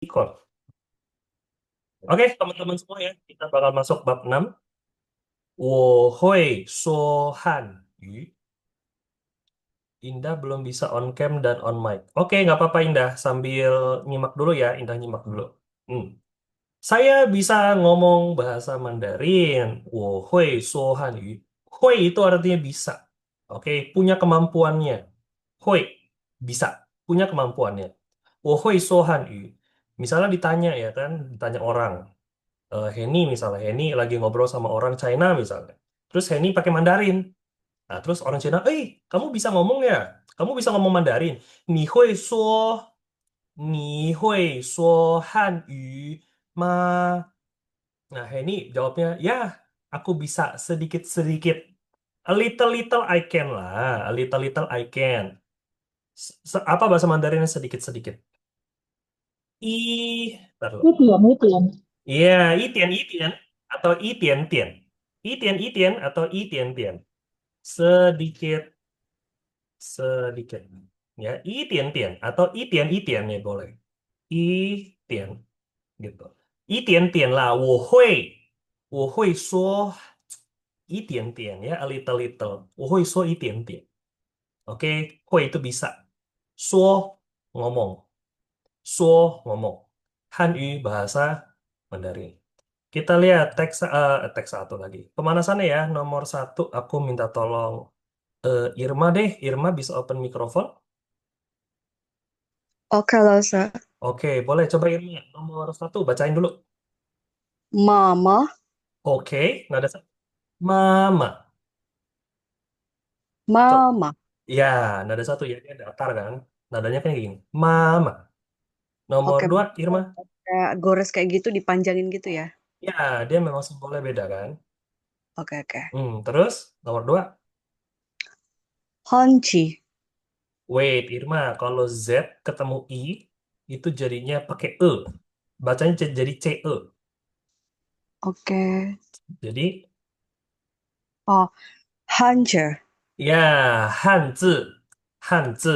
Record. Oke, teman-teman semua ya, kita bakal masuk bab 6. 我会说汉语. Indah belum bisa on cam dan on mic. Oke, nggak apa-apa Indah. Sambil nyimak dulu ya, Indah nyimak dulu. Hmm. Saya bisa ngomong bahasa Mandarin. 我会说汉语. Hui itu artinya bisa. Oke, punya kemampuannya. Hui, bisa. Punya kemampuannya. 我会说汉语. Misalnya ditanya ya kan, ditanya orang. Henny misalnya, Henny lagi ngobrol sama orang China misalnya. Terus Henny pakai Mandarin. Nah, terus orang China, kamu bisa ngomong ya? Kamu bisa ngomong Mandarin? 你会说汉语吗? Nah, Henny jawabnya, ya, aku bisa sedikit-sedikit. A little little I can lah, a little little I can. Apa bahasa Mandarinnya sedikit-sedikit? Ntar dulu. Iya, itian itian atau itian tian. Itian itian atau itian tian. Sedikit sedikit. Ya, itian tian atau itian itian ya boleh. Itian gitu. Itian tian lah, 我会说一点点 ya, a little little. 我会说一点点. Oke, 会 itu bisa. 说 ngomong. 说 ngomong. Hanyu bahasa Mandarin. Kita lihat teks satu lagi. Pemanasannya ya, nomor satu aku minta tolong Irma deh. Irma bisa open mikrofon. Oke, Lasa. Oke, boleh coba Irma. Nomor satu, bacain dulu. Mama, Oke, nada satu. Mama. Cok. mama. Ya, nada satu ya, dia datar kan. Nadanya kan kayak gini. Mama. Nomor Oke, dua, Irma. kayak gores kayak gitu dipanjangin gitu ya. Ya, dia memang simbolnya beda kan. Oke, oke. Terus, nomor dua. Honchi. Wait, Irma, kalau Z ketemu I, itu jadinya pakai E. Bacanya jadi CE. Oke. Jadi, Oh, Hanja. ya, Hanzi. Hanzi.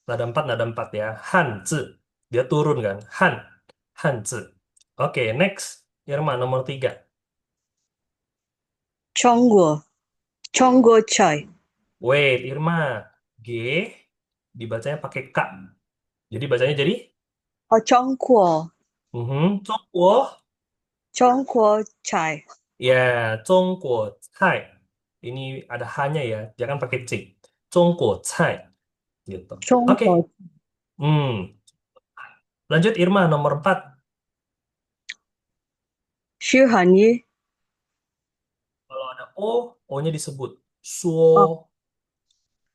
Nada 4 ya. Hanzi. Dia turun kan. Hanzi. Oke, next. Irma, nomor 3. Chongguo. Chongguo Chai. Wait, Irma. G dibacanya pakai K. Jadi bacanya jadi Oh, Chongguo. Zhongguo. Chongguo Chai. Ya, Zhongguo Cai. Ini ada hanya ya, jangan pakai C. Zhongguo Cai gitu. Oke. Chongguo. Hmm, lanjut Irma nomor 4. Xu Hanyi. Kalau ada O-nya disebut. Oh, Suo.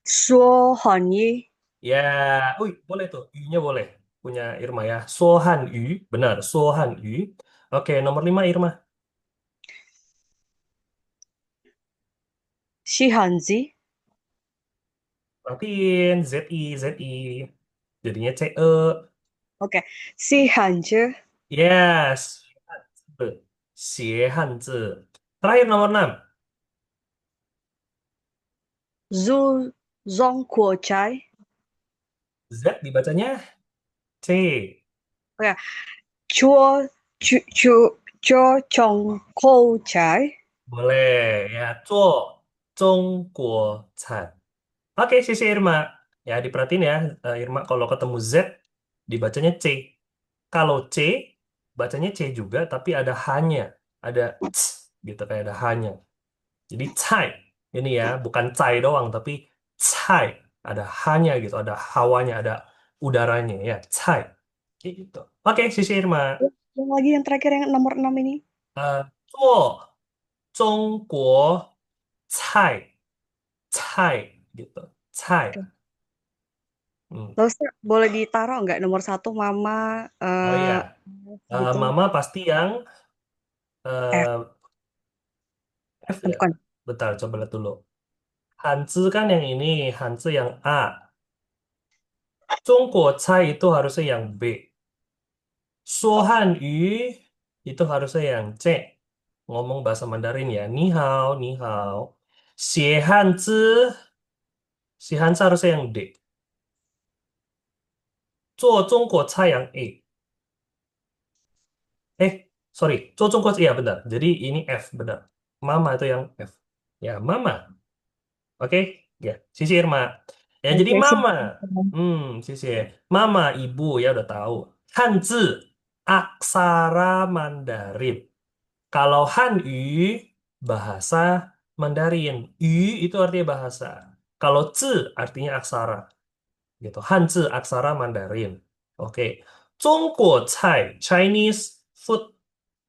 Shuo Hanyi. Ya, boleh tuh. Y-nya boleh. Punya Irma ya. Sohan Yu. Benar, Sohan Yu. Oke, nomor 5 Irma. Xi Hanzi. Perhatiin, ZI, ZI. Jadinya CE. Oke. Xi Hanzi. Yes. Xie Hanzi. Terakhir nomor 6. Zhu Zongguo Chai. Z dibacanya C. Oke. Chuo Chuo Chongguo Chai. Boleh. Ya, 做中国菜. Oke, sisi Irma. Ya, diperhatiin ya, Irma kalau ketemu Z dibacanya C. Kalau C, bacanya C juga, tapi ada hanya. Ada ts, gitu, kayak ada hanya. Jadi cai. Ini ya, bukan cai doang, tapi cai. Ada hanya gitu, ada hawanya, ada udaranya ya, cai. Kayak gitu. Oke, sisi Irma. Yang lagi yang terakhir yang nomor 6 ini. 做中国菜gitu. Cai. Oke. Hmm. Terus boleh ditaruh nggak nomor satu Mama Oh iya, gitu Mama pasti yang F eh, F ya. bukan. Bentar, coba lihat dulu. Hanzi kan yang ini, Hanzi yang A. Cai itu harusnya yang B. Yu itu harusnya yang C. Ngomong bahasa Mandarin ya. Ni hao, ni hao. Si Hanzi harusnya yang D. 做中国菜 yang E. Eh, sorry, Cocong Coach, iya benar. Jadi ini F, benar. Mama itu yang F. Ya, mama. Oke, ya, sisi Irma. Ya, jadi Oke, mama. siap. Sisi. Mama, ibu, ya udah tahu. Hanzi, aksara Mandarin. Kalau Hanyu, bahasa Mandarin. Yu itu artinya bahasa. Kalau Zi artinya aksara. Gitu. Hanzi, aksara Mandarin. Oke. Zhongguo Cai, Chinese food.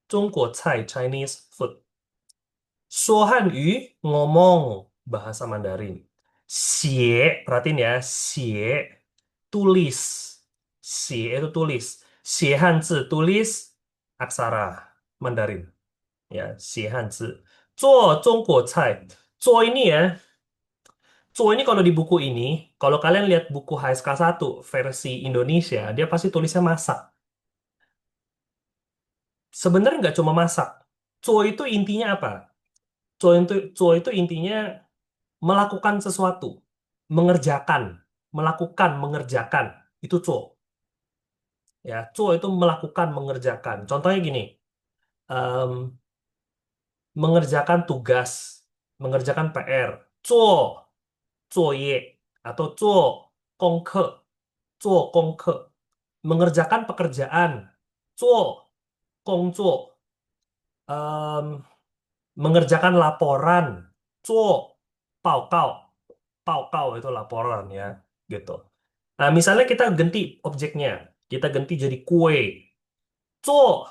Zhongguo Cai, Chinese food. Suohanyu ngomong bahasa Mandarin. Xie, perhatiin ya, xie tulis. Xie itu tulis. Xie Hanzi tulis aksara Mandarin. Ya, Xie Hanzi. Zuo Zhongguo Cai. Zuo ini ya, Zuo ini kalau di buku ini, kalau kalian lihat buku HSK 1 versi Indonesia, dia pasti tulisnya masak. Sebenarnya nggak cuma masak. Zuo itu intinya apa? Zuo itu intinya melakukan sesuatu, mengerjakan, mengerjakan, itu cuo. Ya, cuo itu melakukan, mengerjakan. Contohnya gini, em, mengerjakan tugas, mengerjakan PR, cuo, cuo ye, atau cuo kongke, cuo kongke, mengerjakan pekerjaan, cuo kong cuo, mengerjakan laporan, cuo pao kau, pao kau itu laporan ya, gitu. Nah, misalnya kita ganti objeknya, kita ganti jadi kue. 做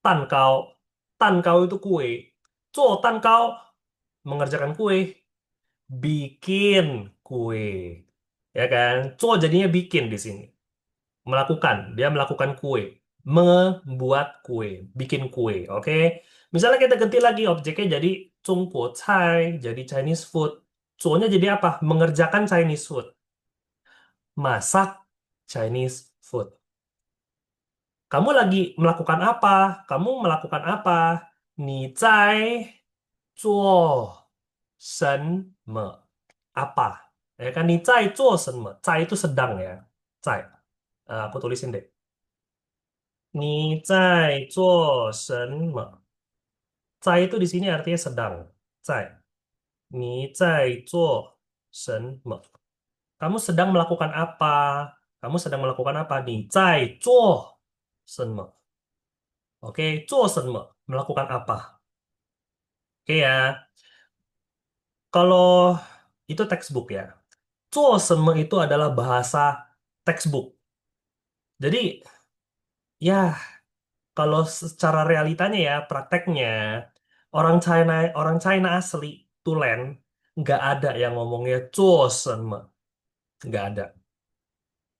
蛋糕，蛋糕itu kue. 做蛋糕 mengerjakan kue, bikin kue. Ya kan? 做 jadinya bikin di sini. Melakukan, dia melakukan kue. Membuat kue, bikin kue, oke? Misalnya kita ganti lagi objeknya jadi 中国菜, jadi Chinese food. 做nya jadi apa? Mengerjakan Chinese food. Masak Chinese food. Kamu lagi melakukan apa? Kamu melakukan apa? 你在做什么? Apa? Ya kan? 你在做什么? 在 itu sedang ya. 在. Aku tulisin deh. 你在做什么? 在 itu di sini artinya sedang. 在. 你在做什么? Kamu sedang melakukan apa? Kamu sedang melakukan apa? 你在做什么? Oke, 做什么? Melakukan apa? Oke ya. Kalau itu textbook ya. 做什么 itu adalah bahasa textbook. Jadi ya kalau secara realitanya ya prakteknya orang China asli Tulen nggak ada yang ngomongnya 做什么, nggak ada.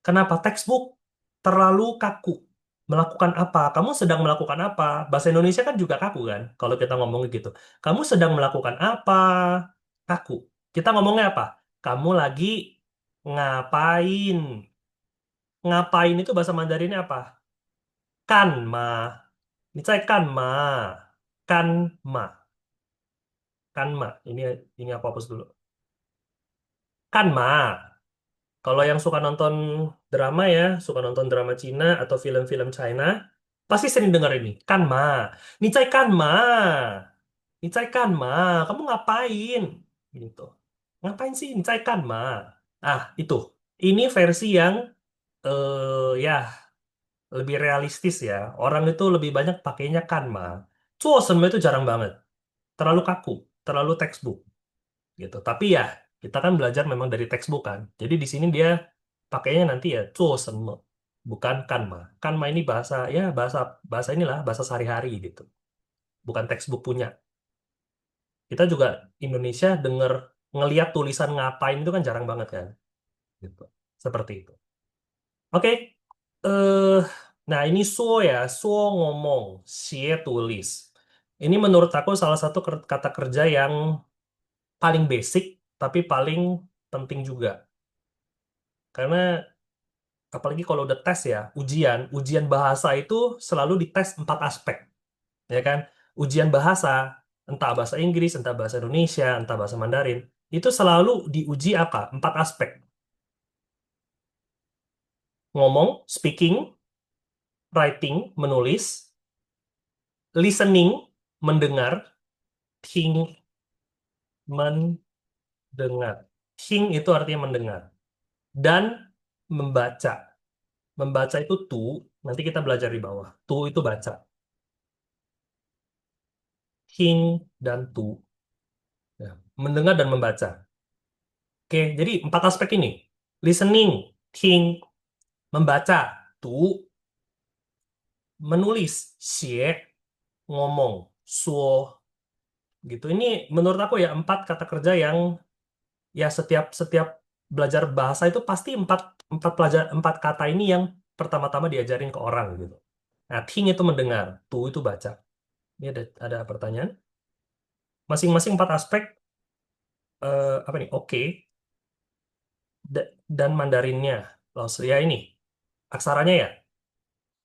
Kenapa? Textbook terlalu kaku. Melakukan apa? Kamu sedang melakukan apa? Bahasa Indonesia kan juga kaku kan? Kalau kita ngomongnya gitu. Kamu sedang melakukan apa? Kaku. Kita ngomongnya apa? Kamu lagi ngapain? Ngapain itu bahasa Mandarinnya apa? Kan ma. Ini kan ma. Kan ma. Kan ma. Ini apa hapus dulu. Kan ma. Kalau yang suka nonton drama ya, suka nonton drama Cina atau film-film China, pasti sering dengar ini. Kan ma. Kan ma. Kan ma. Kamu ngapain? Gitu. Ngapain sih kan ma? Ah, itu. Ini versi yang ya lebih realistis ya. Orang itu lebih banyak pakainya kanma. Cuosen itu jarang banget. Terlalu kaku, terlalu textbook gitu. Tapi ya, kita kan belajar memang dari textbook kan. Jadi di sini dia pakainya nanti ya cuosen, bukan kanma. Kanma ini bahasa ya bahasa bahasa inilah bahasa sehari-hari gitu. Bukan textbook punya. Kita juga Indonesia denger ngelihat tulisan ngapain itu kan jarang banget kan. Gitu. Seperti itu. Oke, eh, nah ini Suo ya, Suo ngomong, Xie tulis. Ini menurut aku salah satu kata kerja yang paling basic, tapi paling penting juga. Karena apalagi kalau udah tes ya, ujian bahasa itu selalu dites 4 aspek, ya kan? Ujian bahasa, entah bahasa Inggris, entah bahasa Indonesia, entah bahasa Mandarin, itu selalu diuji apa? 4 aspek. Ngomong, speaking, writing, menulis, Listening, mendengar. Think, mendengar. Think itu artinya mendengar. Dan membaca. Membaca itu tu, nanti kita belajar di bawah. Tu itu baca. Think dan tu. Ya. Mendengar dan membaca. Oke, jadi empat aspek ini. Listening, think, membaca, tu, menulis, xie, ngomong, suo, gitu. Ini menurut aku ya empat kata kerja yang ya setiap setiap belajar bahasa itu pasti empat empat kata ini yang pertama-tama diajarin ke orang gitu. Nah, think itu mendengar, tu itu baca. Ini ada pertanyaan. Masing-masing empat aspek apa nih? Oke. Dan Mandarinnya. Laos ya ini aksaranya ya.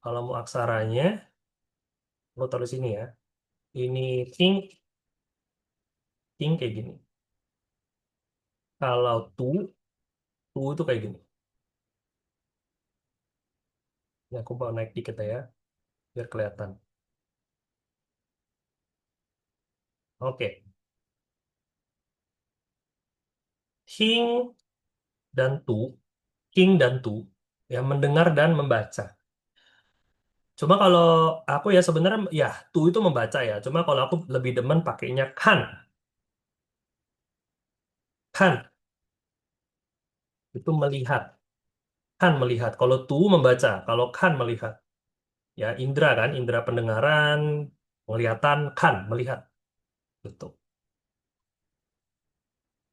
Kalau mau aksaranya, lo taruh sini ya. Ini think kayak gini. Kalau tu itu kayak gini. Ya, aku mau naik dikit ya, biar kelihatan. Oke. Think dan tu, ya mendengar dan membaca. Cuma kalau aku ya sebenarnya ya tu itu membaca ya. Cuma kalau aku lebih demen pakainya kan itu melihat, kan melihat. Kalau tu membaca, kalau kan melihat. Ya indra kan, indra pendengaran, penglihatan, kan melihat. Betul.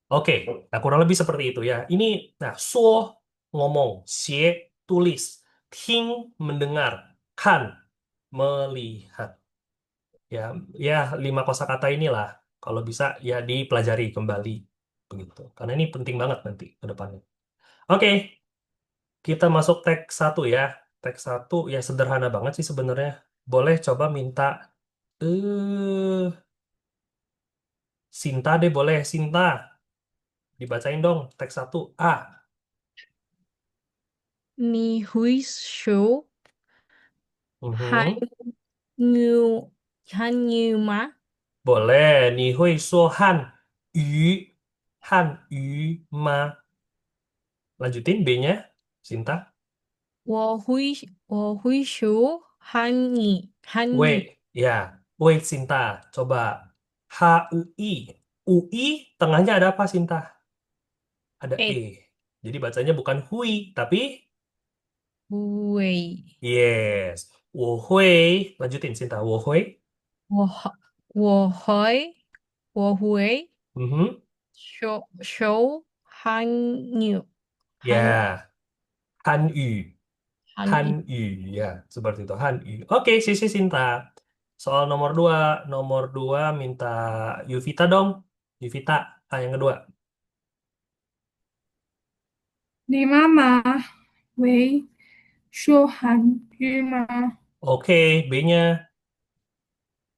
Oke, nah kurang lebih seperti itu ya. Ini, nah, ngomong, xie tulis, ting mendengar, kan melihat. Ya, ya lima kosakata inilah kalau bisa ya dipelajari kembali begitu. Karena ini penting banget nanti ke depannya. Oke, kita masuk teks satu ya. Teks satu ya sederhana banget sih sebenarnya. Boleh coba minta eh Sinta deh boleh, Sinta. Dibacain dong teks satu A. 你会说 Mhm. 汉汉语吗？Boleh, ni hui suo yu, yu ma. Lanjutin B-nya, Sinta. 我会说汉语。W, ya. Wait, Sinta. Coba. UI, tengahnya ada apa, Sinta? Ada E. eh Jadi bacanya bukan hui, tapi 会，yes. 我会. Lanjutin, Sinta. 我会. 我会Mhm. 说汉语汉 Ya. Hanyu. 汉语。Hanyu, ya. Seperti itu, Hanyu. Oke, sisi Sinta. Soal nomor dua minta Yuvita dong. Yuvita, yang kedua. 你妈妈会说韩语吗？Oke, B-nya.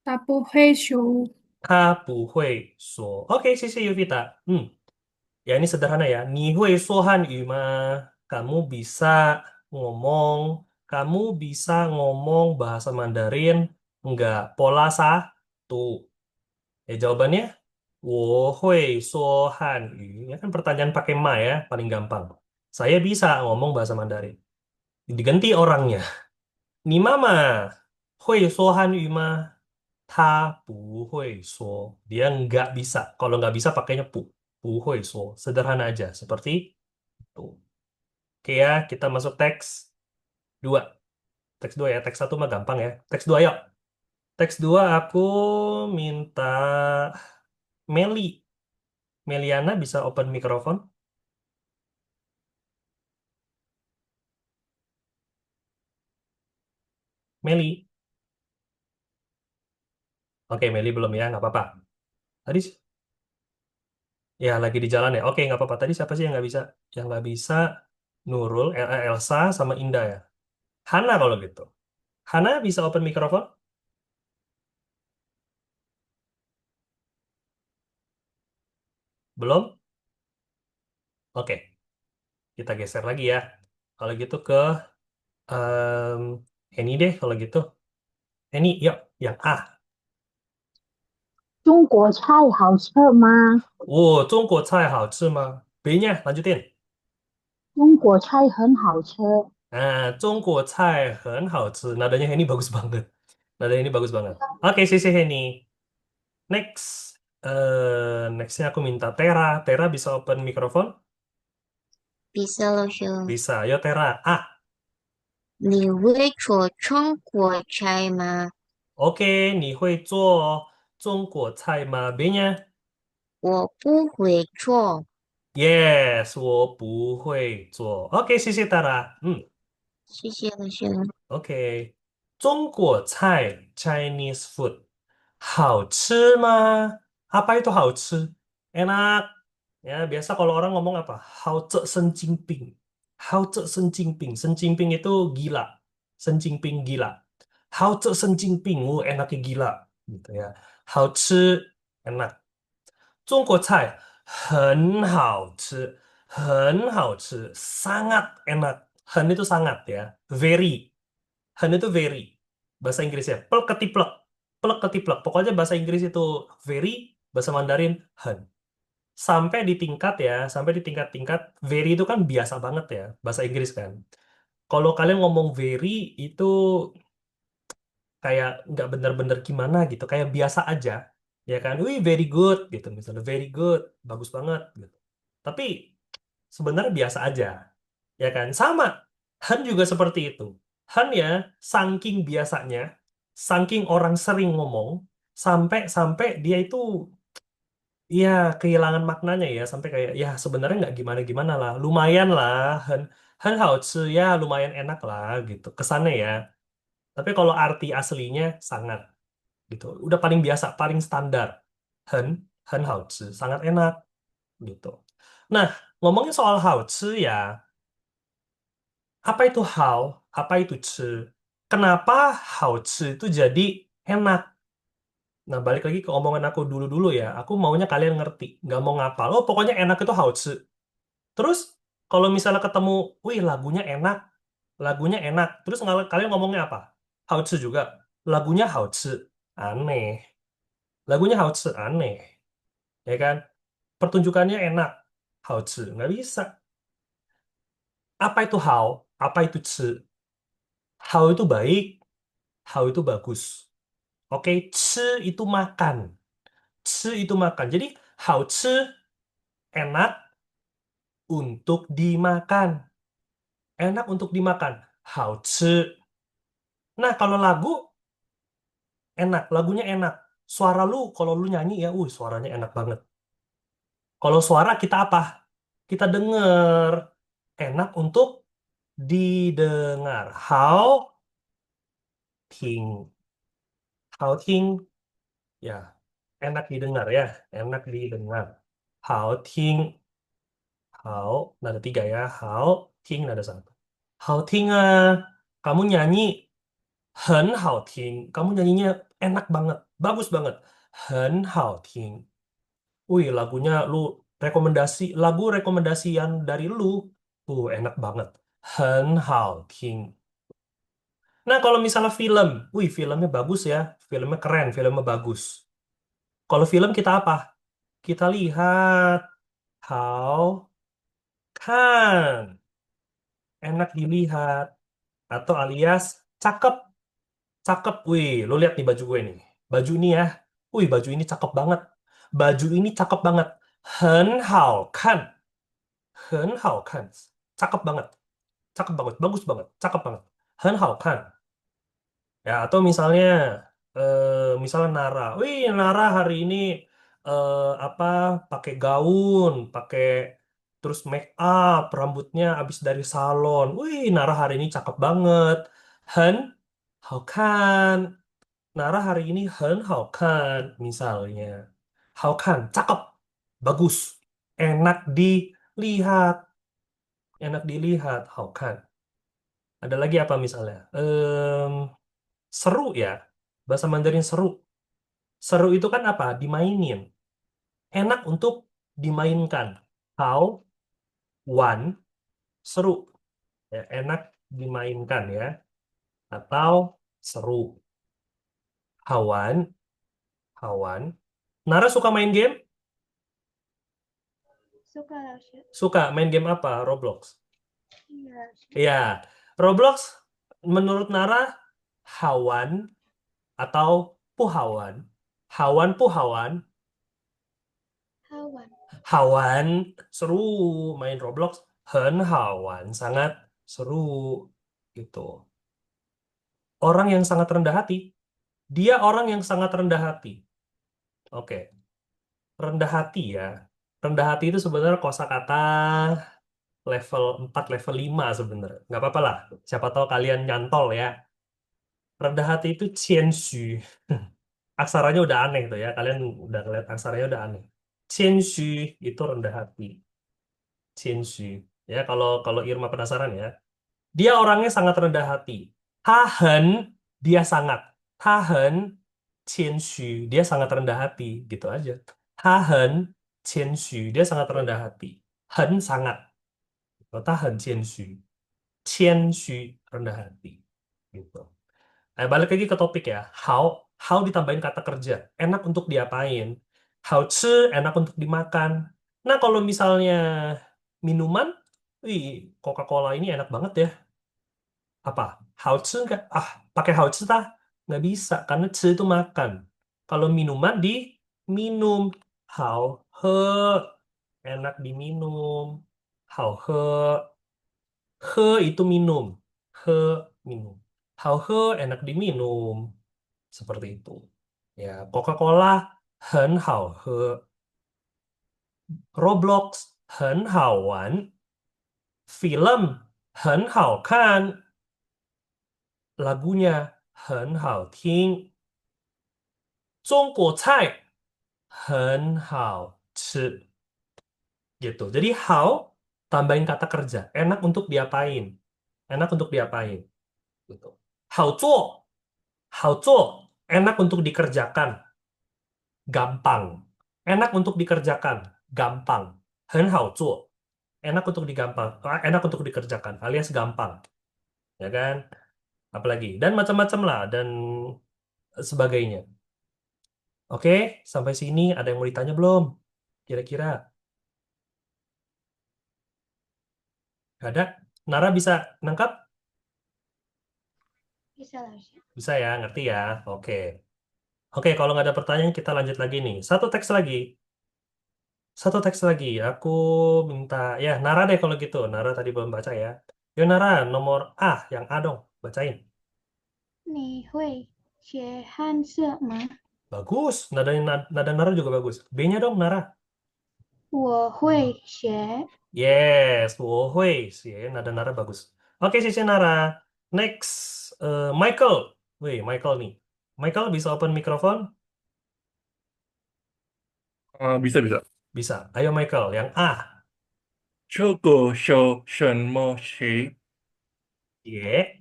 她不会说。他不会说. Oke, sisi Yuvita. Ya ini sederhana ya. 你会说汉语吗? Kamu bisa ngomong, kamu bisa ngomong bahasa Mandarin? Enggak. Pola satu. Ya jawabannya, 我会说汉语. Ya kan pertanyaan pakai ma ya, paling gampang. Saya bisa ngomong bahasa Mandarin. Diganti orangnya. 你妈妈会说汉语吗？他不会说. Dia nggak bisa. Kalau nggak bisa pakainya 不会说. Sederhana aja. Seperti itu. Oke ya, kita masuk teks 2. Teks 2 ya. Teks satu mah gampang ya. Teks 2 yuk. Teks 2 aku minta Meli. Meliana bisa open mikrofon? Meli. Oke, Meli belum ya. Nggak apa-apa. Tadi ya lagi di jalan ya. Oke, nggak apa-apa. Tadi siapa sih yang nggak bisa? Yang nggak bisa Nurul, Elsa, sama Indah ya. Hana kalau gitu. Hana bisa open mikrofon? Belum? Oke, kita geser lagi ya. Kalau gitu ke em, Henny deh kalau gitu. Henny, yuk. Yang A. 中国菜好吃吗？中国菜好吃吗? B-nya, lanjutin. 中国菜很好吃。Nah, 中国菜很好吃. Nadanya Henny bagus banget. Nadanya ini bagus banget. Oke, sisi Henny. Next. Nextnya aku minta Tera. Tera bisa open mikrofon? bisa loh, Syul. Bisa. Yo Tera. A. 你会做中国菜吗？Oke, 你会做中国菜吗? B-nya. 我不会做，Yes, 我不会做. Oke, sisi Tara. 谢谢了，Syul. Oke. 中国菜 Chinese food. 好吃吗? Apa itu 好吃? Enak. Ya, biasa kalau orang ngomong apa? 好这神经病. 好这神经病. 神经病 itu gila. 神经病 gila. 好这神经病. Enaknya gila. Gitu ya. 好吃 enak. 中国菜很好吃，很好吃, sangat enak. 很 itu sangat ya, very. 很 itu very. Bahasa Inggrisnya plek ketiplek, plek ketiplek. Pokoknya bahasa Inggris itu very, bahasa Mandarin 很. Sampai di tingkat-tingkat very itu kan biasa banget ya, bahasa Inggris kan. Kalau kalian ngomong very itu kayak nggak bener-bener gimana gitu, kayak biasa aja, ya kan? Wih, very good gitu, misalnya very good, bagus banget gitu. Tapi sebenarnya biasa aja, ya kan? Sama, Han juga seperti itu. Han ya, saking biasanya, saking orang sering ngomong, sampai dia itu ya kehilangan maknanya ya, sampai kayak ya sebenarnya nggak gimana-gimana lah, lumayan lah, Han Han hao ya lumayan enak lah gitu, kesannya ya. Tapi kalau arti aslinya sangat gitu. Udah paling biasa, paling standar. Hen, hen hao sangat enak gitu. Nah, ngomongin soal hao ya, apa itu hao, apa itu ci? Kenapa hao itu jadi enak? Nah, balik lagi ke omongan aku dulu-dulu ya. Aku maunya kalian ngerti, nggak mau ngapal. Oh, pokoknya enak itu hao. Terus, kalau misalnya ketemu, wih lagunya enak, lagunya enak. Terus kalian ngomongnya apa? Hao juga. Lagunya hao. Aneh. Lagunya hao aneh. Ya kan? Pertunjukannya enak. Hao nggak bisa. Apa itu hao? Apa itu ci? Hao itu baik, hao itu bagus. Oke, ci itu makan. Ci itu makan. Jadi hao enak untuk dimakan. Enak untuk dimakan. Hao Nah, kalau lagu enak, lagunya enak. Suara lu kalau lu nyanyi ya, suaranya enak banget. Kalau suara kita apa? Kita denger. Enak untuk didengar. Ting. How ting. Ya, enak didengar ya. Enak didengar. How ting. How. Nada tiga ya. How ting. Nada satu. How ting. Kamu nyanyi. Hen how ting. Kamu nyanyinya enak banget. Bagus banget. Hen how ting. Wih, lagunya lu rekomendasi. Lagu rekomendasian dari lu. Enak banget. Hen how ting. Nah, kalau misalnya film, filmnya bagus ya, filmnya keren, filmnya bagus. Kalau film kita apa? Kita lihat, how, kan, enak dilihat, atau alias cakep, cakep. Lu lihat nih baju gue nih, baju ini ya, baju ini cakep banget, baju ini cakep banget, 很好看, 很好看, cakep banget, cakep banget, bagus banget, cakep banget, 很好看. Ya, atau misalnya Nara, Nara hari ini apa pakai gaun, pakai terus make up, rambutnya habis dari salon. Nara hari ini cakep banget. Hen, how kan? Nara hari ini how kan? Misalnya, how kan? Cakep, bagus, enak dilihat, enak dilihat, how kan? Ada lagi apa misalnya? Seru ya, bahasa Mandarin seru. Seru itu kan apa? Dimainin. Enak untuk dimainkan. How, one, seru. Ya, enak dimainkan ya. Atau seru. Hawan, Hawan. Nara suka main game? Suka lah, Syed. Suka main game apa? Roblox. Iya, Syed. Iya, Roblox menurut Nara Hawan atau Puhawan? Hawan Puhawan. Hawan. Hawan seru main Roblox. Hawan sangat seru gitu. Orang yang sangat rendah hati. Dia orang yang sangat rendah hati. Oke, rendah hati ya. Rendah hati itu sebenarnya kosakata level 4, level 5 sebenarnya. Nggak apa-apa lah. Siapa tahu kalian nyantol ya. Rendah hati itu qianshu. Aksaranya udah aneh tuh ya. Kalian udah ngeliat aksaranya udah aneh. Qianshu itu rendah hati. Qianshu. Ya, kalau kalau Irma penasaran ya. Dia orangnya sangat rendah hati. Tahan, dia sangat. Tahan, qianshu. Dia sangat rendah hati. Gitu aja. Tahan, qianshu. Dia sangat rendah hati. Hen sangat. Tahan, qianshu. Qianshu, rendah hati. Gitu. Balik lagi ke topik ya. How ditambahin kata kerja. Enak untuk diapain. How enak untuk dimakan. Nah, kalau misalnya minuman, wih, Coca-Cola ini enak banget ya. Apa? How nggak? Pakai how tah? Nggak bisa, karena itu makan. Kalau minuman diminum. How enak diminum. How he itu minum. He minum. How enak diminum. Seperti itu. Ya, Coca-Cola 很好喝. Roblox 很好玩. Film 很好看. Lagunya 很好听. 中国菜很好吃. Gitu. Jadi how tambahin kata kerja. Enak untuk diapain. Enak untuk diapain. Gitu. 好做. 好做. Enak untuk dikerjakan. Gampang. Enak untuk dikerjakan. Gampang. 很好做. Enak untuk enak untuk dikerjakan alias gampang. Ya kan? Apalagi dan macam-macam lah dan sebagainya. Oke, sampai sini ada yang mau ditanya belum? Kira-kira nggak ada? Nara bisa nangkap? Bisa lah, Syed. Bisa ya, ngerti ya? Oke. Oke, kalau nggak ada pertanyaan kita lanjut lagi nih. Satu teks lagi. Satu teks lagi. Aku minta, ya Nara deh kalau gitu. Nara tadi belum baca ya. Yo Nara, nomor A, yang A dong. Bacain. 你会写汉字吗？ Bagus. Nada Nara juga bagus. B-nya dong, Nara. 我会写。 Yes, 我会写. Nada Nara bagus. Oke, sisi Nara. Next, Michael. Wih, Michael nih. Michael bisa open mikrofon? Bisa bisa. Bisa. Ayo Michael, yang A. 这个是什么写 Y.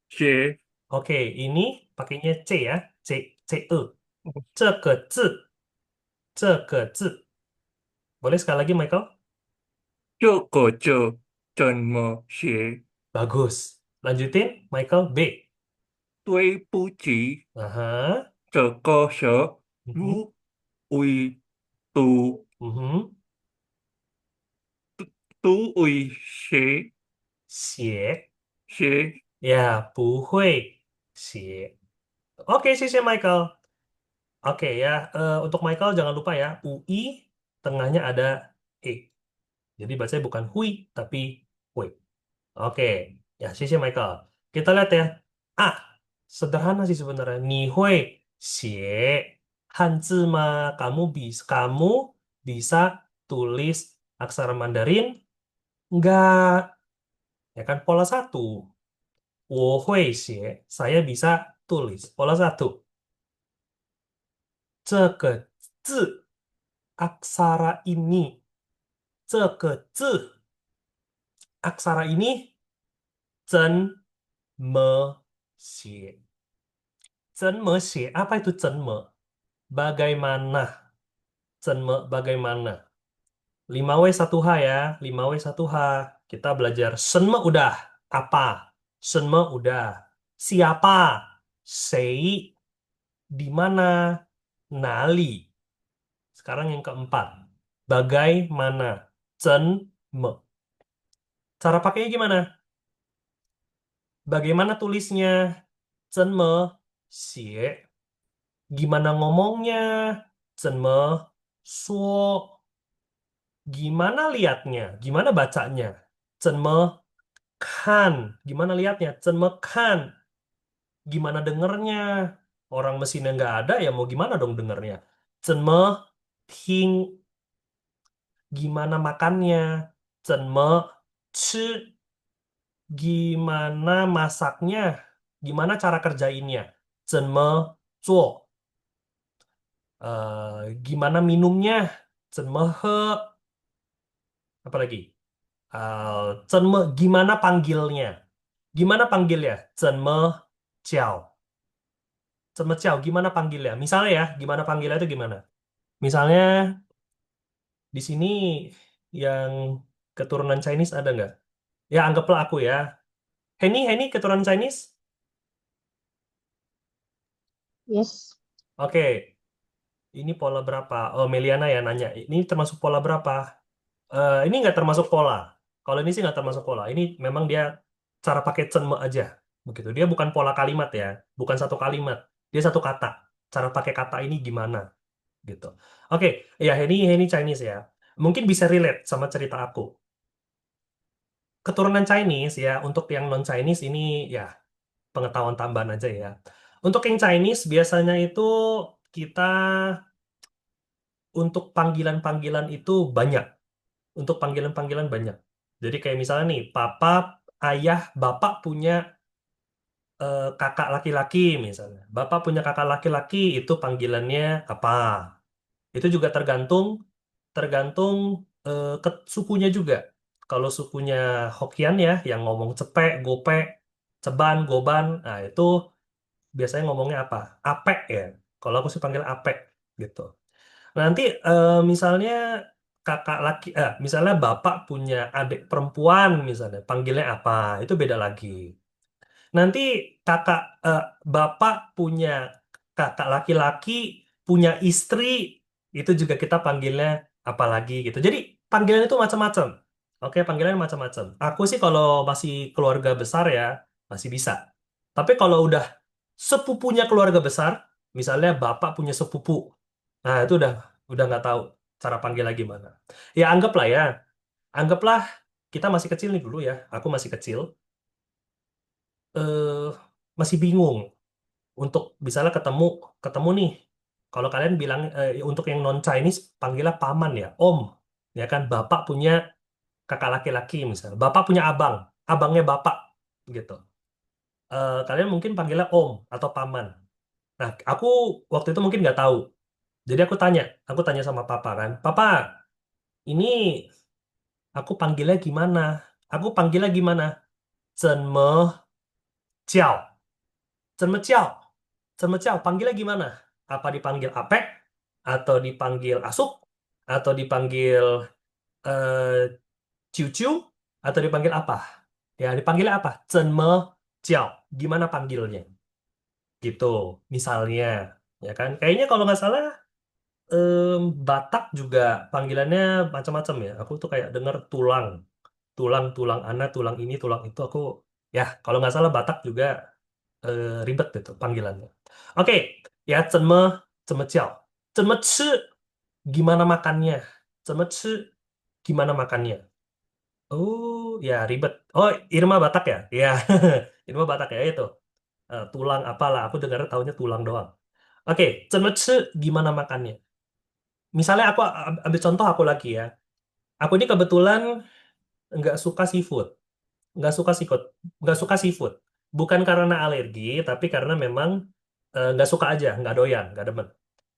写 Oke, ini pakainya C ya. C, E. 这个字。这个字. Boleh sekali lagi, Michael? 这个字怎么写？ Bagus. Lanjutin, Michael. B. 对不起， Aha. 这个是 Mhm. 为读 Mhm. 读为写写. 写 Ya, 不会写. Oke, sisi Michael. Oke ya, untuk Michael jangan lupa ya, UI tengahnya ada E. Jadi bacanya bukan hui, tapi hui. Oke, ya sisi Michael. Kita lihat ya. Sederhana sih sebenarnya. Ni hui xie hanzi ma. Kamu bisa tulis aksara Mandarin? Enggak. Ya kan, pola 1. 我会写, saya bisa tulis. Pola 1. 这个字 aksara ini. 这个字 aksara ini 怎么写? 怎么写? Apa itu 怎么? Bagaimana? 怎么 bagaimana? 5W1H ya. 5W1H. Kita belajar 什么 udah. Apa? 什么 udah. Siapa? 谁? di mana, nali. Sekarang yang keempat, bagaimana, me. Cara pakainya gimana? Bagaimana tulisnya, me, xie. Gimana ngomongnya, me, suo. Gimana liatnya, gimana bacanya, me, kan. Gimana liatnya, me, kan. Gimana dengernya, orang mesinnya nggak ada ya mau gimana dong dengernya, me, ting. Gimana makannya, me, chi. Gimana masaknya, gimana cara kerjainnya, me, zuo. Gimana minumnya, me, he. Apa lagi? Gimana panggilnya? Gimana panggilnya? Me, ciao. Me, ciao. Gimana panggilnya? Misalnya ya, gimana panggilnya itu gimana? Misalnya di sini yang keturunan Chinese ada nggak? Ya anggaplah aku ya. Henny keturunan Chinese? Yes. Oke, ini pola berapa? Oh, Meliana ya nanya. Ini termasuk pola berapa? Ini nggak termasuk pola. Kalau ini sih nggak termasuk pola. Ini memang dia cara pakai cenme aja. Begitu. Dia bukan pola kalimat ya. Bukan satu kalimat. Dia satu kata. Cara pakai kata ini gimana? Gitu. Oke, ya Henny Chinese ya. Mungkin bisa relate sama cerita aku. Keturunan Chinese ya, untuk yang non-Chinese ini ya pengetahuan tambahan aja ya. Untuk yang Chinese biasanya itu kita untuk panggilan-panggilan itu banyak. Untuk panggilan-panggilan banyak. Jadi kayak misalnya nih, papa, ayah, bapak punya kakak laki-laki misalnya. Bapak punya kakak laki-laki itu panggilannya apa? Itu juga tergantung tergantung sukunya juga. Kalau sukunya Hokkien ya, yang ngomong cepek, gopek, ceban, goban, nah itu biasanya ngomongnya apa? Apek ya. Kalau aku sih panggil apek gitu. Nanti misalnya misalnya bapak punya adik perempuan misalnya, panggilnya apa? Itu beda lagi. Nanti kakak bapak punya kakak laki-laki punya istri, itu juga kita panggilnya apa lagi gitu. Jadi panggilan itu macam-macam. Oke, panggilannya macam-macam. Aku sih kalau masih keluarga besar ya masih bisa. Tapi kalau udah sepupunya keluarga besar, misalnya bapak punya sepupu, nah itu udah nggak tahu cara panggilnya gimana. Ya anggaplah kita masih kecil nih dulu ya. Aku masih kecil, eh, masih bingung untuk misalnya ketemu ketemu nih. Kalau kalian bilang untuk yang non Chinese panggilnya paman ya, om, ya kan. Bapak punya kakak laki-laki misalnya, bapak punya abang, abangnya bapak gitu. Kalian mungkin panggilnya om atau paman. Nah, aku waktu itu mungkin nggak tahu. Jadi aku tanya sama papa kan, papa, ini aku panggilnya gimana? Aku panggilnya gimana? 怎么叫? 怎么叫? 怎么叫? Panggilnya gimana? Apa dipanggil Apek? Atau dipanggil Asuk? Atau dipanggil eh, Ciu-ciu? Atau dipanggil apa? Ya, dipanggilnya apa? 怎么叫? Gimana panggilnya? Gitu, misalnya. Ya kan? Kayaknya kalau nggak salah Batak juga panggilannya macam-macam ya. Aku tuh kayak denger tulang, tulang anak, tulang ini, tulang itu. Aku ya kalau nggak salah Batak juga ribet itu panggilannya. Oke, ya 怎么叫, 怎么吃, gimana makannya, 怎么吃, gimana makannya. Oh ya ribet. Oh Irma Batak ya, ya Irma Batak ya itu. Tulang apalah, aku dengar taunya tulang doang. Oke, 怎么吃, gimana makannya. Misalnya aku ambil contoh aku lagi ya. Aku ini kebetulan nggak suka seafood. Nggak suka seafood. Nggak suka seafood. Bukan karena alergi, tapi karena memang nggak suka aja, nggak doyan, nggak demen.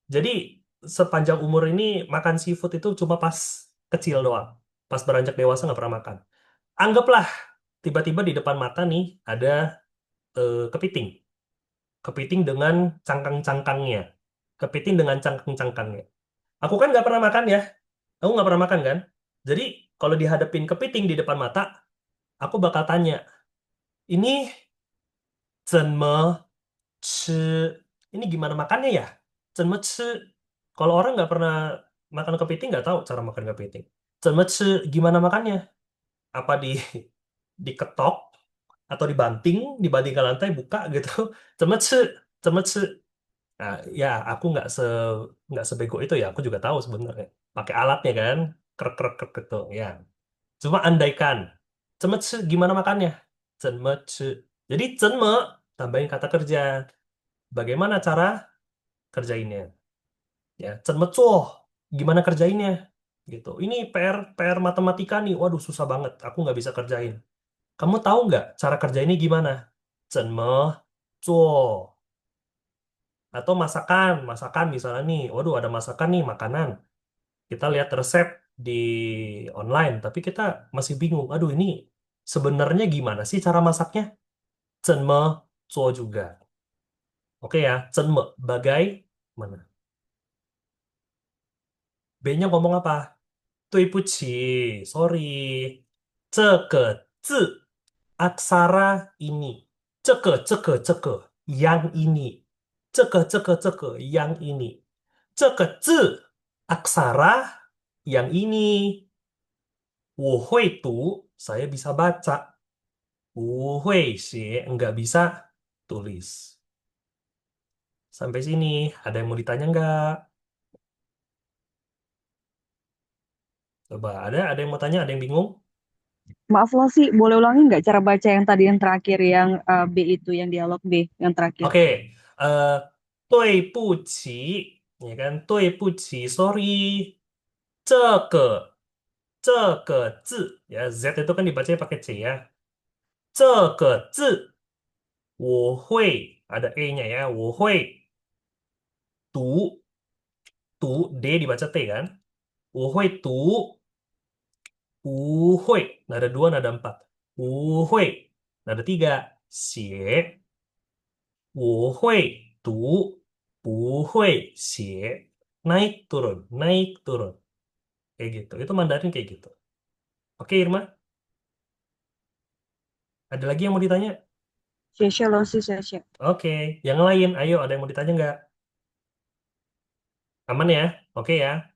Jadi sepanjang umur ini makan seafood itu cuma pas kecil doang. Pas beranjak dewasa nggak pernah makan. Anggaplah tiba-tiba di depan mata nih ada kepiting. Kepiting dengan cangkang-cangkangnya. Kepiting dengan cangkang-cangkangnya. Aku kan nggak pernah makan ya. Aku nggak pernah makan kan? Jadi kalau dihadapin kepiting di depan mata, aku bakal tanya, ini 怎么吃? Ini gimana makannya ya? 怎么吃? Kalau orang nggak pernah makan kepiting nggak tahu cara makan kepiting. 怎么吃? Gimana makannya? Apa diketok atau dibanting ke lantai buka gitu? 怎么吃? 怎么吃? Nah, ya aku nggak sebego itu ya. Aku juga tahu sebenarnya. Pakai alatnya kan, krek krek krek gitu. Ya, cuma andaikan. 怎么吃? Gimana makannya? 怎么吃? Jadi 怎么 tambahin kata kerja. Bagaimana cara kerjainnya? Ya, 怎么做? Gimana kerjainnya? Gitu. Ini PR matematika nih. Waduh, susah banget. Aku nggak bisa kerjain. Kamu tahu nggak cara kerjainnya gimana? 怎么做? Atau masakan misalnya nih. Waduh, ada masakan nih, makanan. Kita lihat resep di online, tapi kita masih bingung. Aduh, ini sebenarnya gimana sih cara masaknya? 怎么做 juga. Oke ya, 怎么 bagaimana? B-nya ngomong apa? 对不起, sorry. 这个字 aksara ini. 这个 yang ini. 这个 yang ini. 这个字 aksara yang ini. 我会读, saya bisa baca. 不会写, nggak bisa tulis. Sampai sini, ada yang mau ditanya nggak? Coba, ada yang mau tanya, ada yang bingung? Maaf loh sih, boleh ulangi nggak cara baca yang tadi yang terakhir yang B itu, yang dialog B yang terakhir? Oke, eh 对不起, ya kan? 对不起, sorry. 这个字, ya Z itu kan dibacanya pakai C ya. 这个字我会 ada E-nya ya. 我会读 D dibaca T kan. 我会读不会 nada 2 nada 4. 不会 nada 3. 写我会读不会写 naik turun kayak gitu. Itu Mandarin kayak gitu. Oke, Irma, ada lagi yang mau ditanya? 谢谢老师，谢谢。 Oke, yang lain, ayo, ada yang mau ditanya nggak? Aman ya? Oke ya?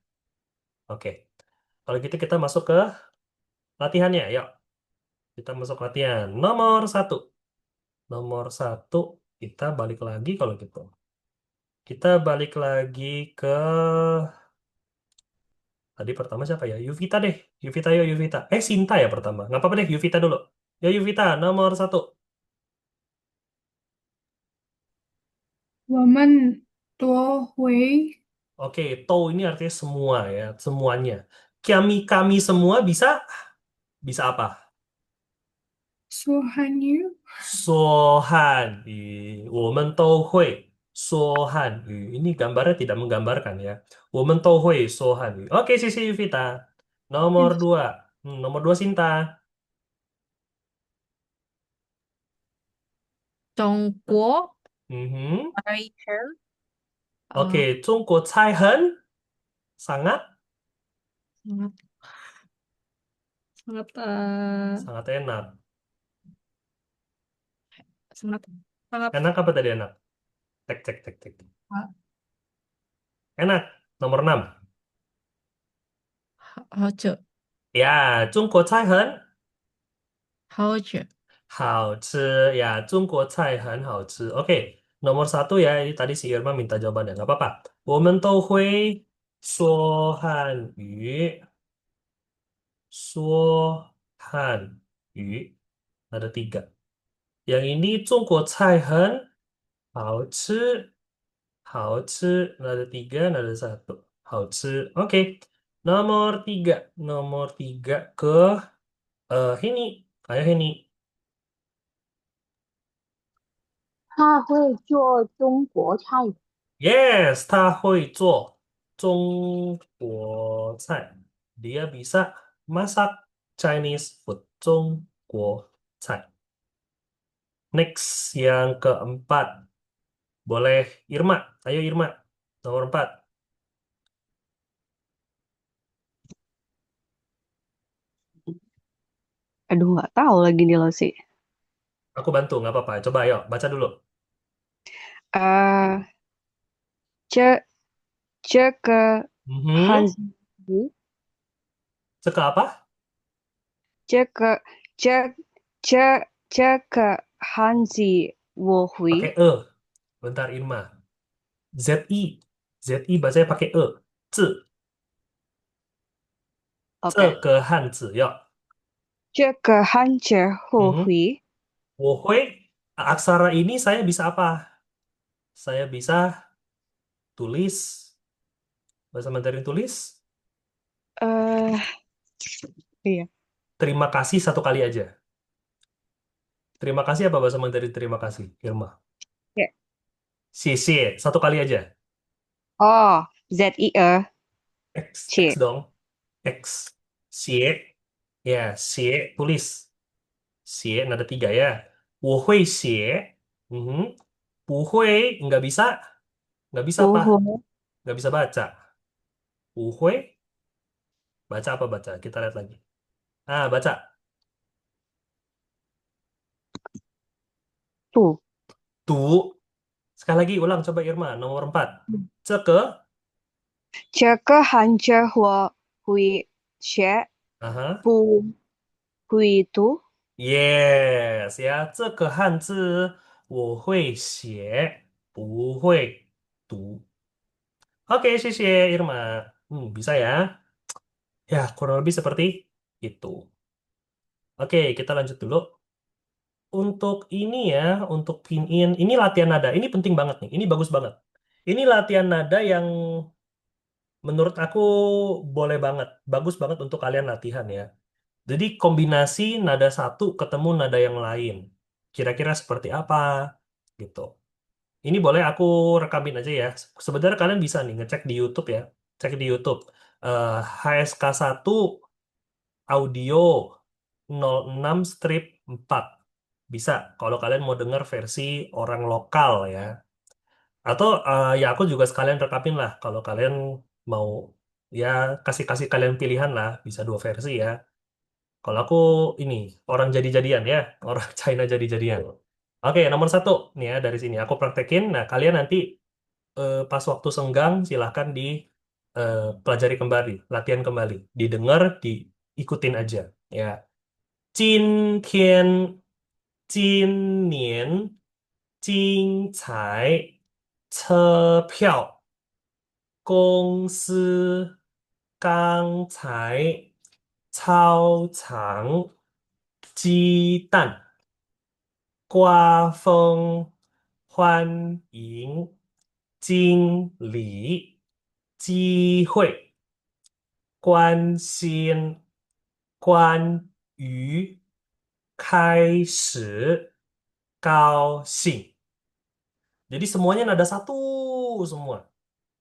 Oke. Kalau gitu kita masuk ke latihannya. Yuk, kita masuk latihan. Nomor satu, kita balik lagi kalau gitu. Kita balik lagi ke... Tadi pertama siapa ya? Yuvita deh. Yuvita, yuk Yuvita. Sinta ya pertama. Nggak apa-apa deh, Yuvita dulu. Ya Yuvita, nomor satu. 我们多回 Oke, to ini artinya semua ya, semuanya. Kami semua bisa apa? 说汉语，说汉语，我们都会说汉语. Ini gambarnya tidak menggambarkan ya. 我们都会说汉语. Oke, sisi Yuvita. Nomor dua. Nomor dua Sinta. 中国 Mhm. Malaysia Oke, 中国菜很 sangat sangat sangat sangat enak. sangat sangat Enak apa tadi enak? Tek tek tek tek. uh, Enak. Nomor 6. 好吃 Ya, 中国菜很好吃好吃. Ya, 中国菜很好吃. Oke, nomor satu ya. Ini tadi si Irma minta jawabannya. Nggak apa-apa. 我们都会说汉语. 说汉语. Ada 3. Yang ini 中国菜很好吃. 好吃. Ada 3, ada 1. 好吃. Oke. Nomor 3. Nomor 3 ke Heni. Ayo Heni. 他会做中国菜。Yes, 他会做中国菜. Dia bisa masak Chinese food, 中国菜. Next, yang keempat. Boleh Irma. Ayo Irma. Nomor 4. Aduh, nggak tahu lagi nih lo sih. Aku bantu, nggak apa-apa. Coba ayo, baca dulu. 这这个汉 Mhm. 字语， Cek apa? 这个这这个汉字我 Pakai 会。 e. Bentar Irma. ZI. ZI bacanya pakai e. Ce. OK，这个汉字要。这个汉字我 Mhm. 会。 Wohui. Aksara ini saya bisa apa? Saya bisa tulis. Bahasa Mandarin tulis. iya. Terima kasih satu kali aja. Terima kasih apa bahasa Mandarin terima kasih, Irma? Ya. Xie satu kali aja. Oh, ZIE, X C. dong. X. Xie. Ya, xie tulis. Xie nada tiga ya. 我会写. Mhm. 不会nggak bisa. Nggak bisa apa? 不会， Nggak bisa baca. 不会 baca apa baca? Kita lihat lagi. Ah, baca. 不， Tu. Sekali lagi ulang coba Irma. Nomor 4. 这个. 这个汉字我会写， Aha. 不会读。 Yes, ya. 这个汉字我会写，不会读. Oke, 谢谢 Irma. Bisa ya. Ya, kurang lebih seperti itu. Oke, kita lanjut dulu. Untuk ini ya, untuk pinyin, ini latihan nada. Ini penting banget nih. Ini bagus banget. Ini latihan nada yang menurut aku boleh banget, bagus banget untuk kalian latihan ya. Jadi kombinasi nada satu ketemu nada yang lain. Kira-kira seperti apa gitu. Ini boleh aku rekamin aja ya. Sebenarnya kalian bisa nih ngecek di YouTube ya. Cek di YouTube. HSK1 audio 06 strip 4. Bisa kalau kalian mau dengar versi orang lokal ya. Atau ya aku juga sekalian rekamin lah kalau kalian mau ya kasih-kasih kalian pilihan lah. Bisa dua versi ya. Kalau aku ini orang jadi-jadian ya, orang China jadi-jadian. Oke, nomor satu nih ya dari sini aku praktekin. Nah, kalian nanti pas waktu senggang silahkan di pelajari kembali, latihan kembali, didengar, diikutin aja. Ya, 今天、今年、精彩、车票、公司、刚才、操场、鸡蛋、刮风、欢迎、经理、机会、关心、关于、开始、高兴. Jadi semuanya nada satu semua.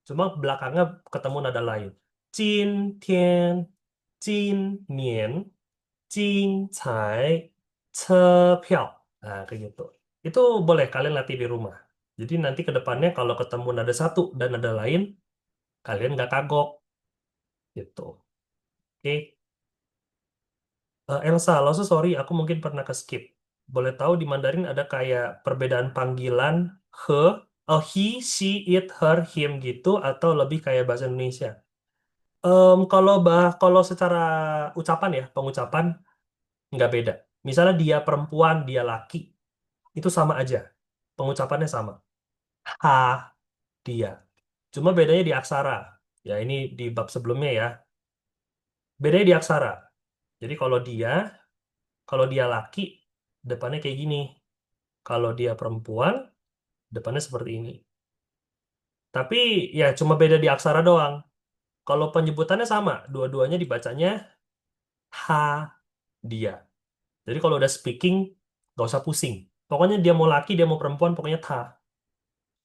Cuma belakangnya ketemu nada lain. 今天、今年、精彩、车票. Nah, kayak gitu. Itu boleh kalian latih di rumah. Jadi nanti ke depannya kalau ketemu nada satu dan nada lain, kalian nggak kagok. Gitu. Oke. Elsa, lo so sorry, aku mungkin pernah ke skip. Boleh tahu di Mandarin ada kayak perbedaan panggilan he, he, she, it, her, him gitu, atau lebih kayak bahasa Indonesia? Kalau secara ucapan ya, pengucapan nggak beda. Misalnya dia perempuan, dia laki, itu sama aja. Pengucapannya sama. Ha, dia. Cuma bedanya di aksara. Ya ini di bab sebelumnya ya. Bedanya di aksara. Jadi kalau dia laki, depannya kayak gini. Kalau dia perempuan, depannya seperti ini. Tapi ya cuma beda di aksara doang. Kalau penyebutannya sama, dua-duanya dibacanya ha, dia. Jadi kalau udah speaking, nggak usah pusing. Pokoknya dia mau laki, dia mau perempuan, pokoknya ta.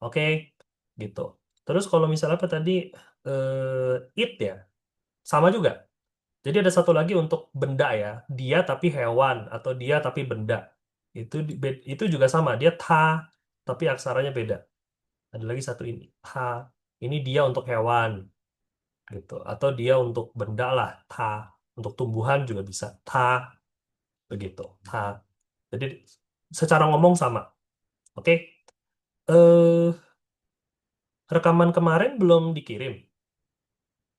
Oke, gitu. Terus kalau misalnya apa tadi, it ya, sama juga. Jadi ada satu lagi untuk benda ya, dia tapi hewan atau dia tapi benda. Itu juga sama, dia ta, tapi aksaranya beda. Ada lagi satu ini, ta. Ini dia untuk hewan, gitu. Atau dia untuk benda lah, ta. Untuk tumbuhan juga bisa, ta, begitu, ta. Jadi secara ngomong sama. Oke. Eh Rekaman kemarin belum dikirim.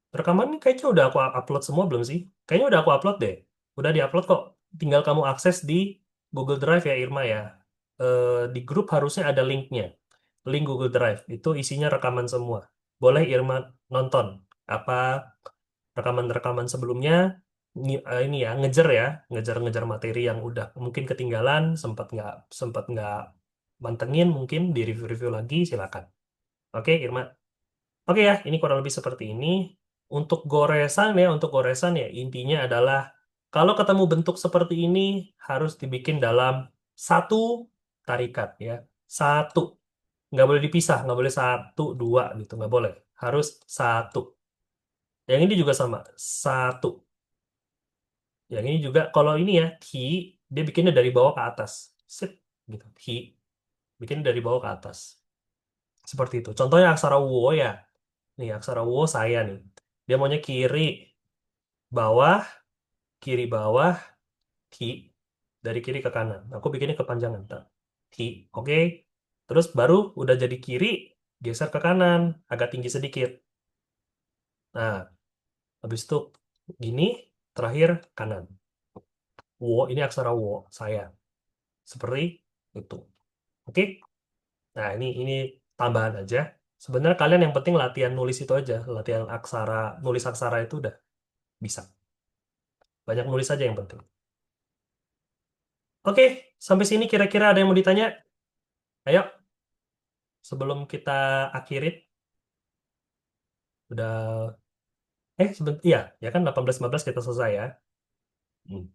Rekaman ini kayaknya udah aku upload semua belum sih? Kayaknya udah aku upload deh. Udah diupload kok. Tinggal kamu akses di Google Drive ya Irma ya. Di grup harusnya ada linknya. Link Google Drive. Itu isinya rekaman semua. Boleh Irma nonton. Apa rekaman-rekaman sebelumnya. Ini ya, ngejar materi yang udah mungkin ketinggalan, sempat nggak mantengin, mungkin di review-review lagi, silakan. Oke, Irma. Oke ya, ini kurang lebih seperti ini. Untuk goresan ya intinya adalah kalau ketemu bentuk seperti ini harus dibikin dalam satu tarikat ya. Satu, nggak boleh dipisah, nggak boleh satu, dua gitu, nggak boleh. Harus satu. Yang ini juga sama, satu. Yang ini juga kalau ini ya, ki, dia bikinnya dari bawah ke atas. Sip, gitu. Ki, bikin dari bawah ke atas. Seperti itu. Contohnya aksara wo ya. Nih, aksara wo saya nih. Dia maunya bawah, kiri bawah, ki, dari kiri ke kanan. Aku bikinnya kepanjangan. Ntar. Ki, oke. Terus baru udah jadi kiri, geser ke kanan, agak tinggi sedikit. Nah, habis itu gini, terakhir kanan. Wo, ini aksara wo, saya. Seperti itu. Oke? Nah, ini tambahan aja. Sebenarnya kalian yang penting latihan nulis itu aja. Latihan aksara, nulis aksara itu udah bisa. Banyak nulis aja yang penting. Oke, sampai sini kira-kira ada yang mau ditanya? Ayo, sebelum kita akhirin. Udah, sebentar, iya, ya kan 18.15 kita selesai ya. Hmm.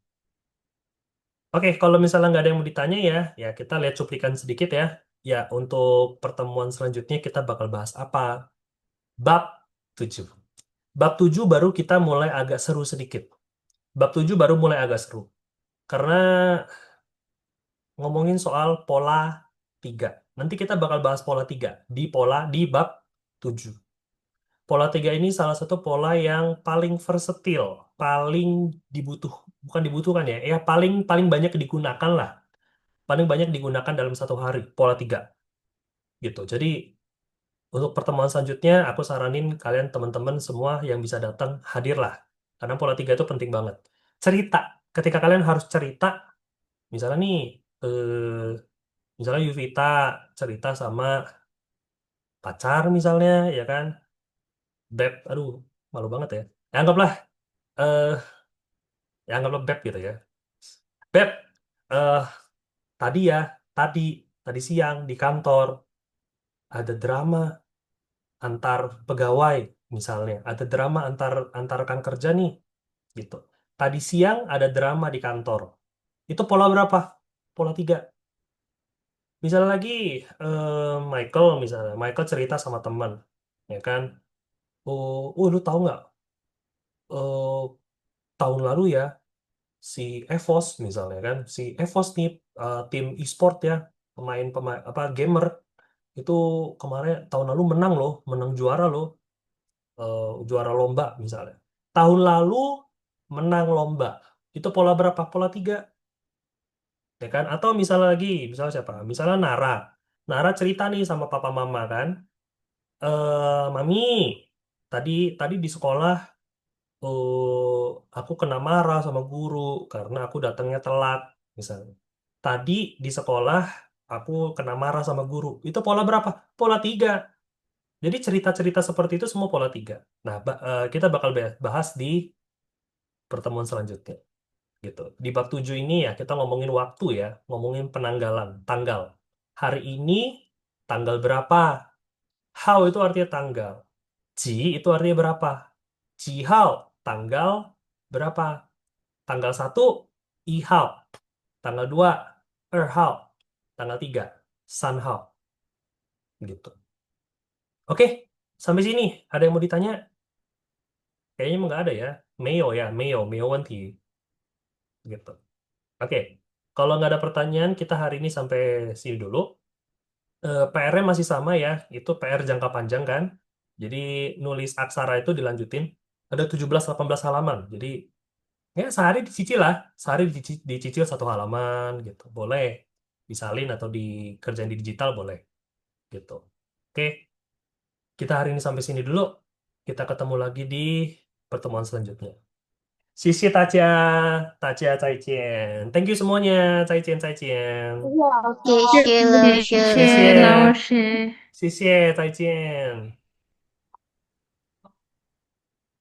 Oke, kalau misalnya nggak ada yang mau ditanya ya kita lihat cuplikan sedikit ya. Ya, untuk pertemuan selanjutnya kita bakal bahas apa? Bab 7. Bab 7 baru kita mulai agak seru sedikit. Bab 7 baru mulai agak seru. Karena ngomongin soal pola 3. Nanti kita bakal bahas pola 3 di bab 7. Pola 3 ini salah satu pola yang paling versatil, paling bukan dibutuhkan ya paling paling banyak digunakan lah. Paling banyak digunakan dalam satu hari, pola 3 gitu. Jadi untuk pertemuan selanjutnya aku saranin kalian teman-teman semua yang bisa datang hadirlah. Karena pola 3 itu penting banget. Cerita, ketika kalian harus cerita, misalnya nih misalnya Yuvita cerita sama pacar misalnya ya kan. Beb, aduh, malu banget ya. Anggaplah eh anggaplah Beb gitu ya. Beb, eh tadi ya, tadi tadi siang di kantor ada drama antar pegawai misalnya, ada drama antar rekan kerja nih gitu. Tadi siang ada drama di kantor. Itu pola berapa? Pola 3. Misalnya lagi Michael cerita sama teman, ya kan? Lu tahu nggak? eh Tahun lalu ya si EVOS misalnya kan, si EVOS nih tim e-sport ya, pemain apa gamer itu kemarin tahun lalu menang juara loh, juara lomba misalnya. Tahun lalu menang lomba. Itu pola berapa? Pola 3 ya kan? Atau misalnya siapa? Misalnya Nara. Nara cerita nih sama papa mama kan, Mami, tadi tadi di sekolah aku kena marah sama guru karena aku datangnya telat, misalnya. Tadi di sekolah aku kena marah sama guru. Itu pola berapa? Pola 3. Jadi cerita-cerita seperti itu semua pola 3. Nah, kita bakal bahas di pertemuan selanjutnya. Gitu. Di bab 7 ini ya kita ngomongin waktu ya, ngomongin penanggalan, tanggal. Hari ini tanggal berapa? How itu artinya tanggal. Ji itu artinya berapa? Jihao, tanggal berapa? Tanggal 1, Ihao. Tanggal 2, Erhao. Tanggal 3, Sanhao. Gitu. Oke, sampai sini. Ada yang mau ditanya? Kayaknya emang nggak ada ya. Meo ya, Meo Wanti. Gitu. Oke, kalau nggak ada pertanyaan, kita hari ini sampai sini dulu. PR-nya masih sama ya, itu PR jangka panjang kan. Jadi nulis aksara itu dilanjutin. Ada 17-18 halaman. Jadi ya sehari dicicil lah. Sehari dicicil satu halaman gitu. Boleh disalin atau dikerjain di digital boleh gitu. Oke. Kita hari ini sampai sini dulu. Kita ketemu lagi di pertemuan selanjutnya. Sisi Taja, Taja, Zaijian. Thank you semuanya, Zaijian, Zaijian. 谢谢了，谢谢谢谢老师。谢谢，再见。